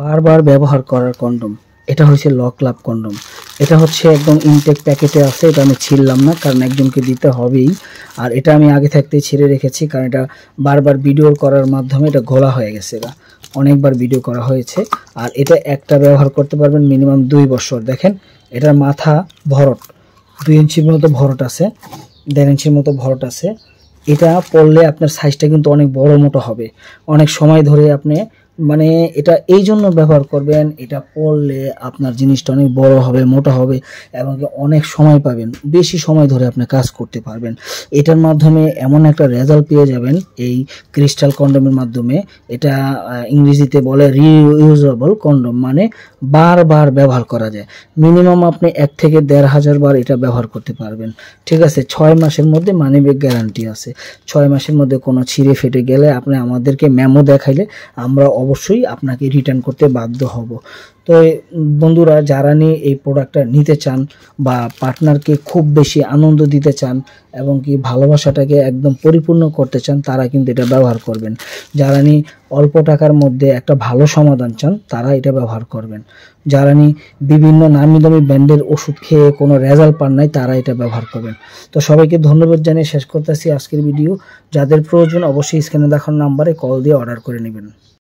বারবার ব্যবহার করার কন্ডম। এটা হচ্ছে লক লাভ কন্ডম। এটা হচ্ছে একদম ইনটেক প্যাকেটে আছে, এটা আমি ছিঁড়লাম না কারণ একজনকে দিতে হবেই। আর এটা আমি আগে থাকতেই ছিঁড়ে রেখেছি কারণ এটা বারবার ভিডিও করার মাধ্যমে এটা ঘোলা হয়ে গেছে, এটা অনেকবার ভিডিও করা হয়েছে। আর এটা একটা ব্যবহার করতে পারবেন মিনিমাম 2 বছর। দেখেন এটার মাথা ভরট 2 ইঞ্চির মতো ভরট আছে, 1.5 ইঞ্চির মতো ভরট আছে। এটা পরলে আপনার সাইজটা কিন্তু অনেক বড় মোটা হবে, অনেক সময় ধরে আপনি মানে এটা এই জন্য ব্যবহার করবেন, এটা পরলে আপনার জিনিসটা অনেক বড় হবে, মোটা হবে এবং অনেক সময় পাবেন, বেশি সময় ধরে আপনি কাজ করতে পারবেন। এটার মাধ্যমে এমন একটা রেজাল্ট পেয়ে যাবেন এই ক্রিস্টাল কন্ডোমের মাধ্যমে। এটা ইংরেজিতে বলে রিইউজেবল কন্ডোম, মানে বারবার ব্যবহার করা যায়। মিনিমাম আপনি 1 থেকে 1,500 বার এটা ব্যবহার করতে পারবেন। ঠিক আছে, 6 মাসের মধ্যে মানি ব্যাক গ্যারান্টি আছে। 6 মাসের মধ্যে কোনো ছিঁড়ে ফেটে গেলে আপনি আমাদেরকে মেমো দেখাইলে আমরা অবশ্যই আপনাকে রিটার্ন করতে বাধ্য হব। তো বন্ধুরা, যারা নিয়ে এই প্রোডাক্টটা নিতে চান বা পার্টনারকে খুব বেশি আনন্দ দিতে চান এবং কি ভালোবাসাটাকে একদম পরিপূর্ণ করতে চান, তারা কিন্তু এটা ব্যবহার করবেন। যারা নিয়ে অল্প টাকার মধ্যে একটা ভালো সমাধান চান, তারা এটা ব্যবহার করবেন। যারা নিয়ে বিভিন্ন নামি দামি ব্র্যান্ডের ওষুধ খেয়ে কোনো রেজাল্ট পান নাই, তারা এটা ব্যবহার করবেন। তো সবাইকে ধন্যবাদ জানিয়ে শেষ করতেছি আজকের ভিডিও। যাদের প্রয়োজন অবশ্যই স্ক্রিনে দেখানো নাম্বারে কল দিয়ে অর্ডার করে নেবেন।